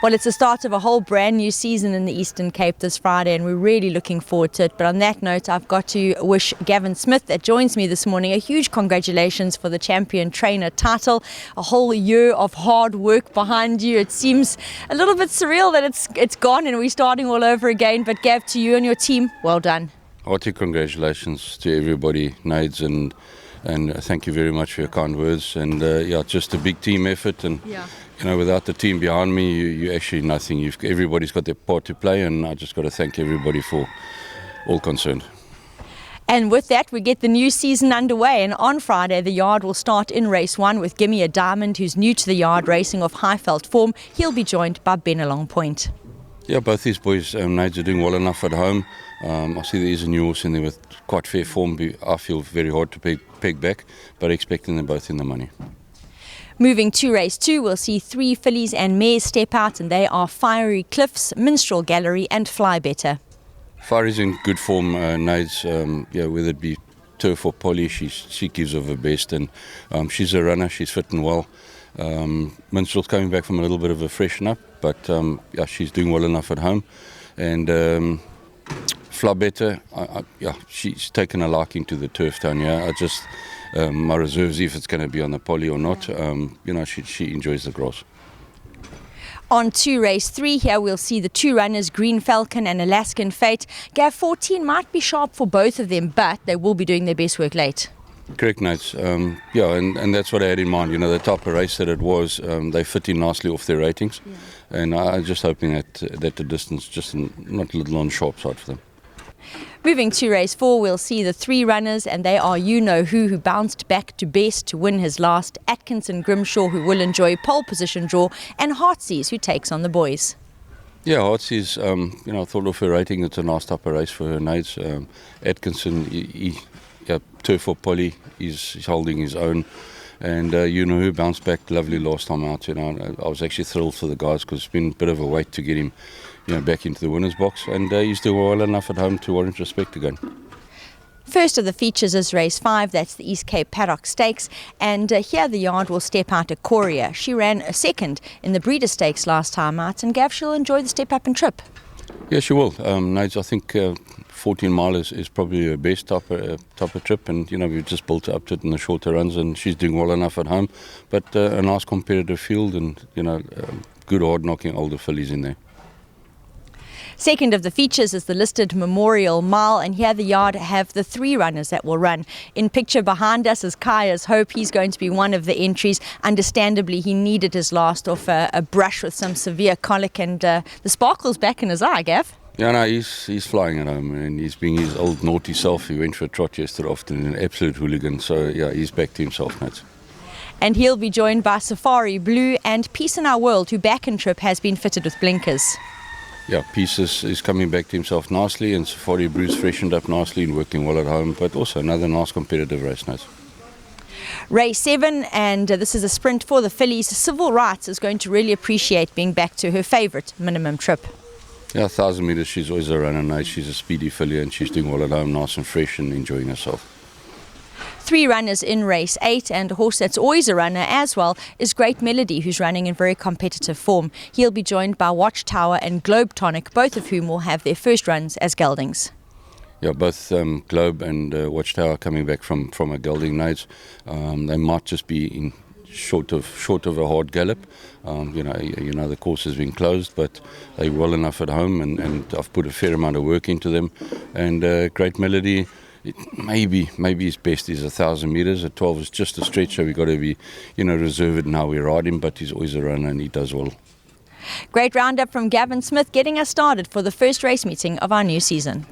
Well, it's the start of a whole brand new season in the Eastern Cape this Friday, and we're really looking forward to it. But on that note, I've got to wish Gavin Smith, that joins me this morning, a huge congratulations for the champion trainer title. A whole year of hard work behind you. It seems a little bit surreal that it's gone and we're starting all over again. But Gav, to you and your team, well done. Hearty congratulations to everybody, Nades, and thank you very much for your kind words. And just a big team effort, and without the team behind me, you actually nothing. Everybody's got their part to play, and I just got to thank everybody for all concerned. And with that, we get the new season underway, and on Friday the yard will start in race 1 with Gimme a Diamond, who's new to the yard, racing off Highveld form. He'll be joined by Ben Along Point. Yeah, both these boys, Nades, are doing well enough at home. I see there is a new horse in there with quite fair form. I feel very hard to peg back, but expecting them both in the money. Moving to race 2, we'll see 3 fillies and mares step out, and they are Fiery Cliffs, Minstrel Gallery and Fly Better. Fiery's in good form, Nades, whether it be turf or Polly, she gives of her best, and she's a runner, she's fitting well. Minstrel's coming back from a little bit of a freshen up, but she's doing well enough at home. And Fly Better, she's taken a liking to the turf town. My reserves, if it's going to be on the Polly or not, she enjoys the grass. On to race 3, here we'll see the 2 runners, Green Falcon and Alaskan Fate. Gav, 14 might be sharp for both of them, but they will be doing their best work late. Correct, Nades. And that's what I had in mind. The type of race that it was, they fit in nicely off their ratings. And I'm just hoping that the distance just not a little on the sharp side for them. Moving to race 4, we'll see the 3 runners, and they are You Know Who bounced back to best to win his last, Atkinson Grimshaw, who will enjoy pole position draw, and Heartsease, who takes on the boys. Yeah, Heartsease, I thought of her rating, it's a nice type of race for her, Nades. Atkinson, turf or Polly, he's holding his own. And You Know Who bounced back lovely last time out. I was actually thrilled for the guys because it's been a bit of a wait to get him back into the winner's box, and he's doing well enough at home to warrant respect again. First of the features is race 5, that's the East Cape Paddock Stakes, and here the yard will step out at Coria. She ran a second in the Breeder Stakes last time out, and Gav, she'll enjoy the step up and trip. Yeah, she will. Nades, I think 14 mile is probably her best type of trip, and we've just built up to it in the shorter runs, and she's doing well enough at home. But a nice competitive field, and good hard knocking older fillies in there. Second of the features is the listed Memorial Mile, and here the yard have the 3 runners that will run. In picture behind us is Kaya's Hope. He's going to be one of the entries. Understandably, he needed his last off a brush with some severe colic, and the sparkle's back in his eye, Gav. Yeah, no, he's flying at home, and he's being his old naughty self. He went for a trot yesterday afternoon, an absolute hooligan. So, he's back to himself, Nats. And he'll be joined by Safari Blue and Peace in Our World, who back and trip has been fitted with blinkers. Yeah, Peace is coming back to himself nicely, and Safari Blue's freshened up nicely and working well at home, but also another nice competitive race, Nats. Race 7, and this is a sprint for the fillies. Civil Rights is going to really appreciate being back to her favourite minimum trip. Yeah, 1,000 metres, she's always a runner, Nate. She's a speedy filly, and she's doing well at home, nice and fresh and enjoying herself. 3 runners in race 8, and a horse that's always a runner as well is Great Melody, who's running in very competitive form. He'll be joined by Watchtower and Globe Tonic, both of whom will have their first runs as geldings. Yeah, both Globe and Watchtower coming back from a gelding, Nades. They might just be in short of a hard gallop. The course has been closed, but they're well enough at home, and I've put a fair amount of work into them. And Great Melody, maybe his best is 1,000 metres. At 12 is just a stretch, so we've got to be, reserved in how we ride him, but he's always a runner and he does well. Great roundup from Gavin Smith, getting us started for the first race meeting of our new season.